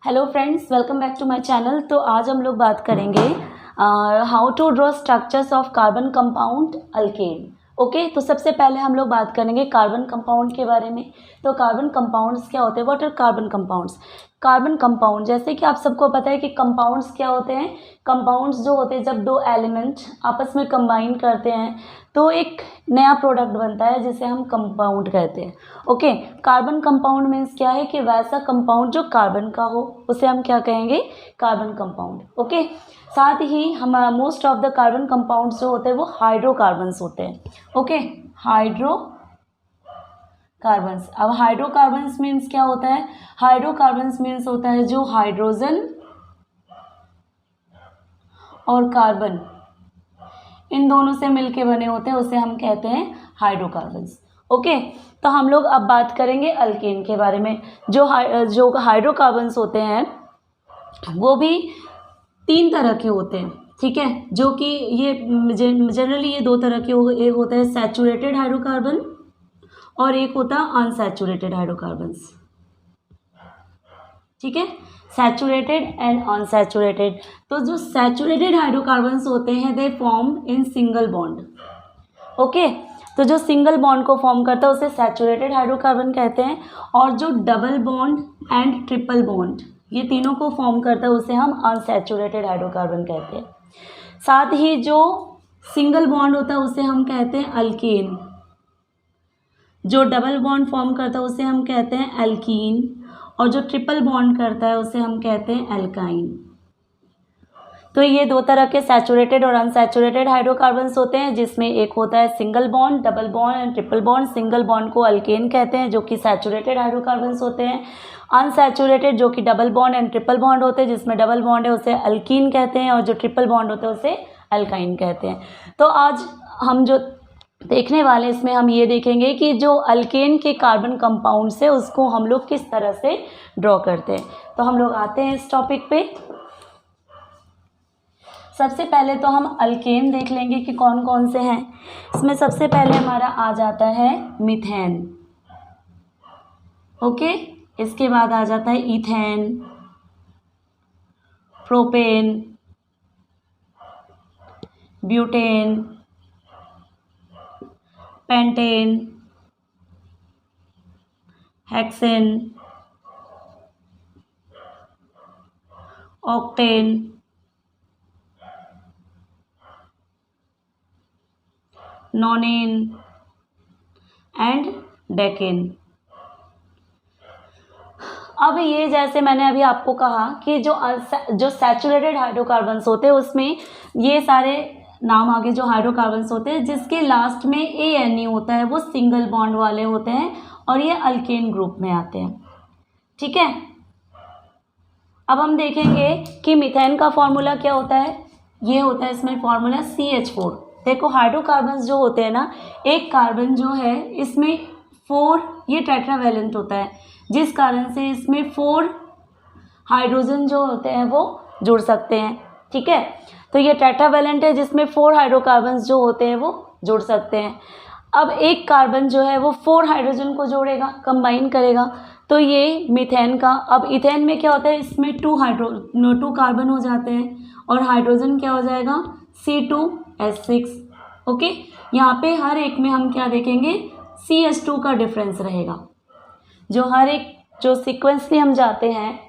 Hello friends, welcome back to my channel. तो आज हम लोग बात करेंगे how to draw structures of carbon compound alkane. Okay, तो सबसे पहले हम लोग बात करेंगे कार्बन कंपाउंड के बारे में। तो कार्बन कंपाउंड्स क्या होते हैं? What are carbon compounds? Carbon compound, जैसे कि आप सबको पता है कि कंपाउंड्स क्या होते हैं। कंपाउंड्स जो होते हैं, जब दो एलिमेंट आपस में कंबाइन करते हैं तो एक नया प्रोडक्ट बनता है जिसे हम कंपाउंड कहते हैं। ओके, कार्बन कंपाउंड मीन्स क्या है कि वैसा कंपाउंड जो कार्बन का हो उसे हम क्या कहेंगे? Carbon compound. ओके, साथ ही हम most of the carbon compounds जो होते हैं वो हाइड्रोकार्बन्स होते हैं। Okay, hydrocarbons. अब हाइड्रोकार्बन्स मीन्स क्या होता है? हाइड्रोकार्बन्स मीन्स होता है जो हाइड्रोजन और कार्बन इन दोनों से मिलके बने होते हैं, उसे हम कहते हैं हाइड्रोकार्बन्स। ओके, तो हम लोग अब बात करेंगे अल्केन के बारे में। जो हाइड्रोकार्बन्स होते हैं वो भी तीन तरह के होते हैं, ठीक है, जो कि ये जनरली ये दो तरह के एक होता है सैचुरेटेड हाइड्रोकार्बन और एक होता है अनसैचुरेटेड हाइड्रोकार्बन्स। ठीक है, सैचुरेटेड एंड अनसैचुरेटेड। तो जो सैचुरेटेड हाइड्रोकार्बन्स होते हैं they form in single bond. Okay, तो जो सिंगल बॉन्ड को फॉर्म करता है उसे सैचुरेटेड हाइड्रोकार्बन कहते हैं, और जो double bond and triple bond ये तीनों को फॉर्म करता है उसे हम अनसैचुरेटेड हाइड्रोकार्बन कहते हैं। साथ ही जो सिंगल बॉन्ड होता है उसे हम कहते हैं अल्केन, जो डबल बॉन्ड फॉर्म करता है उसे हम कहते हैं एल्कीन, और जो ट्रिपल बॉन्ड करता है उसे हम कहते हैं एल्काइन। तो ये दो तरह के सैचुरेटेड और अनसैचुरेटेड हाइड्रोकार्बन्स होते हैं, जिसमें एक होता है single bond, double bond and triple bond. Single bond को अल्केन कहते हैं जो कि सैचुरेटेड हाइड्रोकार्बन्स होते हैं। अनसैचुरेटेड जो कि double bond and triple bond होते हैं, जिसमें डबल बॉन्ड है उसे अल्कीन कहते हैं और जो ट्रिपल बॉन्ड होते हैं उसे अल्काइन कहते हैं। तो आज हम जो देखने वाले इसमें हम ये देखेंगे कि जो अल्केन के कार्बन कंपाउंड से उसको हम लोग किस तरह से ड्रॉ करते हैं। तो हम लोग आते हैं इस टॉपिक पे। सबसे पहले तो हम अल्केन देख लेंगे कि कौन कौन से हैं। इसमें सबसे पहले हमारा आ जाता है मीथेन। ओके, इसके बाद आ जाता है ethane, propane, butane, pentane, hexane, octane, नोनेन and decane. अब ये जैसे मैंने अभी आपको कहा कि जो सैचुरेटेड हाइड्रोकार्बन्स होते हैं उसमें ये सारे नाम आगे जो हाइड्रोकार्बन्स होते हैं जिसके लास्ट में ANE होता है वो सिंगल बॉन्ड वाले होते हैं और ये अल्केन ग्रुप में आते हैं। ठीक है, अब हम देखेंगे कि मीथेन का फॉर्मूला क्या होता है। ये होता है इसमें फॉर्मूला CH4। देखो हाइड्रोकार्बन्स जो होते हैं ना, एक कार्बन जो है इसमें 4 ये टेट्रावैलेंट होता है, जिस कारण से इसमें 4 हाइड्रोजन जो होते हैं वो जुड़ सकते हैं। ठीक है, तो ये टेट्रावैलेंट है जिसमें 4 हाइड्रोकार्बन्स जो होते हैं वो जुड़ सकते हैं। अब एक कार्बन जो है वो 4 हाइड्रोजन को जोड़ेगा, कंबाइन करेगा, तो ये मीथेन का। अब इथेन में क्या होता है, इसमें 2 कार्बन हो जाते हैं और हाइड्रोजन क्या हो जाएगा C2H6। ओके, यहाँ पे हर एक में हम क्या देखेंगे, CH2 का डिफरेंस रहेगा। जो हर एक जो सीक्वेंसली हम जाते हैं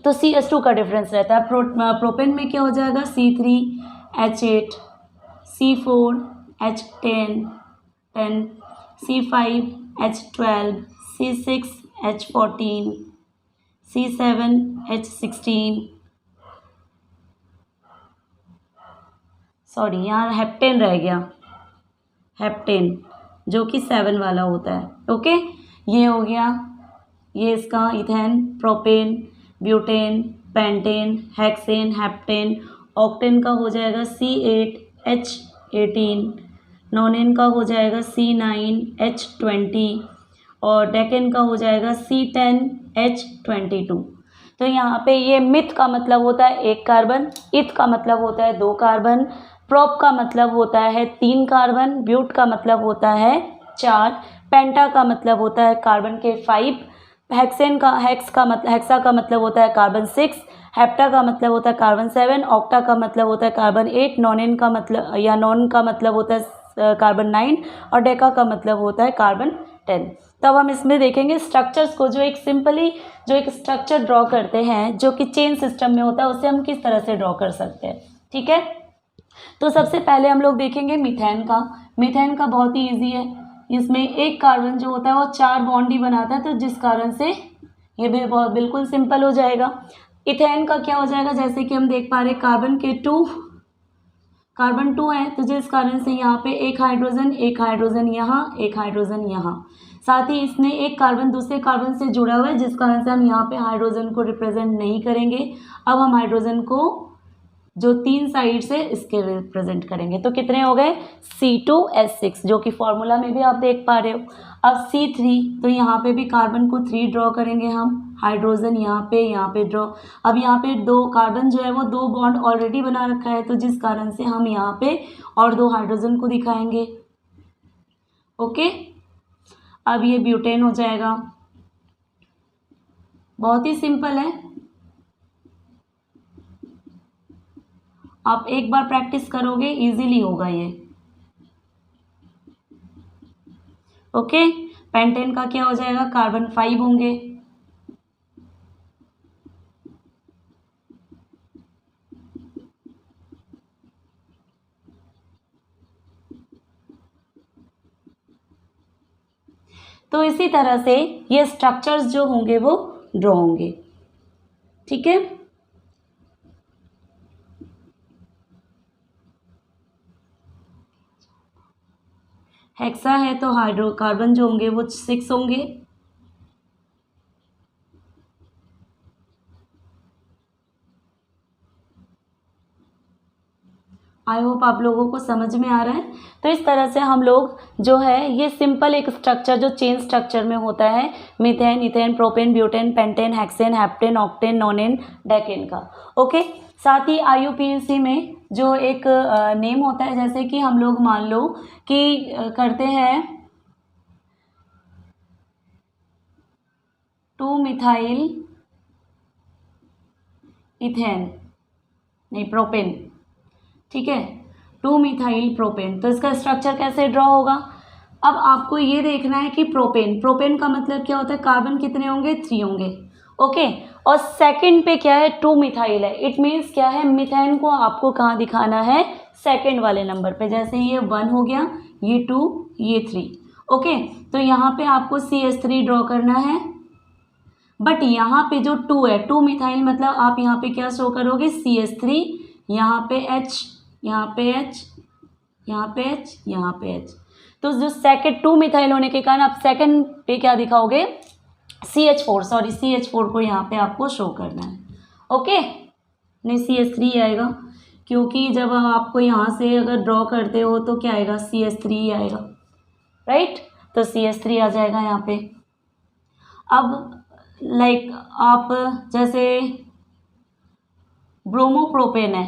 तो CH2 का डिफरेंस रहता है। प्रोपेन में क्या हो जाएगा C3H8, C4H10, C5H12, C6H14, C7H16। Sorry, यहाँ हेप्टेन रह गया, हेप्टेन जो कि 7 वाला होता है। ओके, ये हो गया, ये इसका ethane, propane, butane, pentane, hexane, heptane. Octane का हो जाएगा C8H18, नोनेन का हो जाएगा C9H20 और डेकेन का हो जाएगा C10H22। तो यहाँ पे ये मिथ का मतलब होता है 1 कार्बन, इथ का मतलब होता है 2 कार्बन, प्रोप का मतलब होता है 3 कार्बन, ब्यूट का मतलब होता है 4, पेंटा का मतलब होता है कार्बन के 5, हेक्सेन का हेक्सा का मतलब होता है कार्बन 6, हेप्टा का मतलब होता है कार्बन 7, ऑक्टा का मतलब होता है कार्बन 8, नॉन का मतलब होता है कार्बन 9 और डेका का मतलब होता है कार्बन 10। तब हम इसमें देखेंगे स्ट्रक्चर्स को, जो एक सिंपली जो एक स्ट्रक्चर ड्रॉ करते हैं जो कि चेन सिस्टम में होता है, उसे हम किस तरह से ड्रॉ कर सकते हैं। ठीक है, तो सबसे पहले हम लोग देखेंगे मीथेन का। मीथेन का बहुत ही ईजी है, इसमें एक कार्बन जो होता है वो 4 बॉन्ड ही बनाता है, तो जिस कारण से ये भी बहुत बिल्कुल सिंपल हो जाएगा। इथेन का क्या हो जाएगा, जैसे कि हम देख पा रहे कार्बन 2 है, तो जिस कारण से यहाँ पे एक हाइड्रोजन यहाँ, एक हाइड्रोजन यहाँ, साथ ही इसने एक कार्बन दूसरे कार्बन से जुड़ा हुआ है, जिस कारण से हम यहाँ पे हाइड्रोजन को रिप्रेजेंट नहीं करेंगे। अब हम हाइड्रोजन को जो 3 साइड से इसके रिप्रेजेंट करेंगे, तो कितने हो गए C2H6, जो कि फॉर्मूला में भी आप देख पा रहे हो। अब C3, तो यहाँ पे भी कार्बन को 3 ड्रॉ करेंगे हम, हाइड्रोजन यहाँ पे ड्रॉ। अब यहाँ पे 2 कार्बन जो है वो 2 बॉन्ड ऑलरेडी बना रखा है, तो जिस कारण से हम यहाँ पे और 2 हाइड्रोजन को दिखाएंगे। ओके, अब ये ब्यूटेन हो जाएगा, बहुत ही सिंपल है। आप एक बार प्रैक्टिस करोगे इजीली होगा ये। ओके, पेंटेन का क्या हो जाएगा, कार्बन 5 होंगे। तो इसी तरह से ये स्ट्रक्चर्स जो होंगे वो ड्रॉ होंगे। ठीक है, हेक्सा है तो हाइड्रोकार्बन जो होंगे वो 6 होंगे। आई होप आप लोगों को समझ में आ रहा है। तो इस तरह से हम लोग जो है ये सिंपल एक स्ट्रक्चर जो चेन स्ट्रक्चर में होता है, methane, ethane, propane, butane, pentane, hexane, heptane, octane, नोनेन, decane का। ओके, साथ ही IUPAC में जो एक नेम होता है, जैसे कि हम लोग मान लो कि करते हैं 2-मिथाइल इथेन, नहीं प्रोपेन, ठीक है, 2-मिथाइल प्रोपेन, तो इसका स्ट्रक्चर कैसे ड्रॉ होगा। अब आपको ये देखना है कि प्रोपेन का मतलब क्या होता है, कार्बन कितने होंगे, 3 होंगे। ओके, और सेकंड पे क्या है, 2-मिथाइल है, इट मीन्स क्या है, मिथेन को आपको कहाँ दिखाना है, सेकंड वाले नंबर पे। जैसे ये 1 हो गया, ये 2, ये 3। ओके, तो यहाँ पे आपको CH3 ड्रॉ करना है, बट यहाँ पे जो 2 है, 2-मिथाइल मतलब आप यहाँ पे क्या शो करोगे, CH3, यहाँ पे H, यहाँ पे H, यहाँ पे H, यहाँ पे H। तो जो सेकंड 2-मिथाइल होने के कारण आप सेकंड पे क्या दिखाओगे, CH4 को यहाँ पे आपको शो करना है। ओके, नहीं CH3 आएगा, क्योंकि जब आपको यहाँ से अगर ड्रॉ करते हो तो क्या आएगा, CH3 आएगा, राइट। तो CH3 आ जाएगा यहाँ पे। अब लाइक आप जैसे ब्रोमोप्रोपेन है,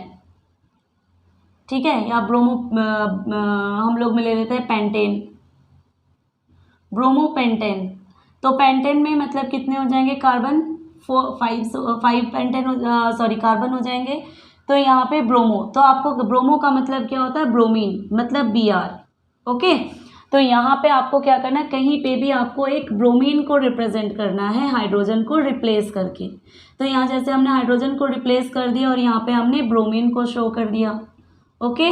ठीक है, या हम लोग में ले लेते हैं पेंटेन, ब्रोमोपेंटेन। तो पेंटेन में मतलब कितने हो जाएंगे, कार्बन 5 पेंटेन कार्बन हो जाएंगे। तो यहाँ पे ब्रोमो, तो आपको ब्रोमो का मतलब क्या होता है, ब्रोमीन मतलब Br। ओके, तो यहाँ पे आपको क्या करना है, कहीं पे भी आपको एक ब्रोमीन को रिप्रेजेंट करना है हाइड्रोजन को रिप्लेस करके। तो यहाँ जैसे हमने हाइड्रोजन को रिप्लेस कर दिया और यहाँ पे हमने ब्रोमीन को शो कर दिया। ओके,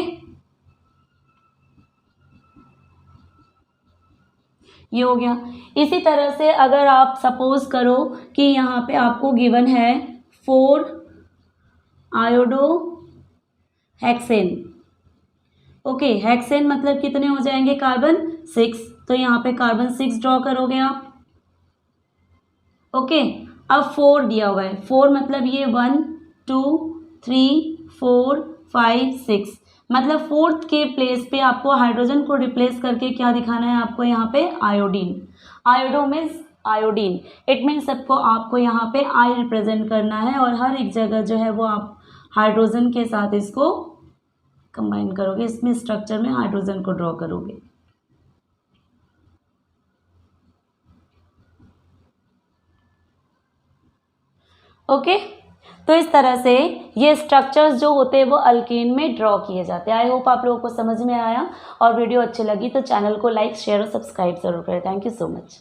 ये हो गया। इसी तरह से अगर आप सपोज करो कि यहाँ पे आपको गिवन है 4 आयोडो हेक्सेन। ओके, हेक्सेन मतलब कितने हो जाएंगे, कार्बन 6, तो यहाँ पे कार्बन 6 ड्रॉ करोगे आप। ओके, अब 4 दिया हुआ है, 4 मतलब ये 1 2 3 4 5 6, मतलब 4th के प्लेस पे आपको हाइड्रोजन को रिप्लेस करके क्या दिखाना है, आपको यहाँ पे iodine. Iodo means iodine, it means सबको आपको यहाँ पे आई रिप्रेजेंट करना है, और हर एक जगह जो है वो आप हाइड्रोजन के साथ इसको कंबाइन करोगे, इसमें स्ट्रक्चर में हाइड्रोजन को ड्रॉ करोगे। ओके, तो इस तरह से ये स्ट्रक्चर्स जो होते हैं वो अल्केन में ड्रॉ किए जाते हैं। आई होप आप लोगों को समझ में आया, और वीडियो अच्छी लगी तो चैनल को लाइक शेयर और सब्सक्राइब ज़रूर करें। Thank you so much.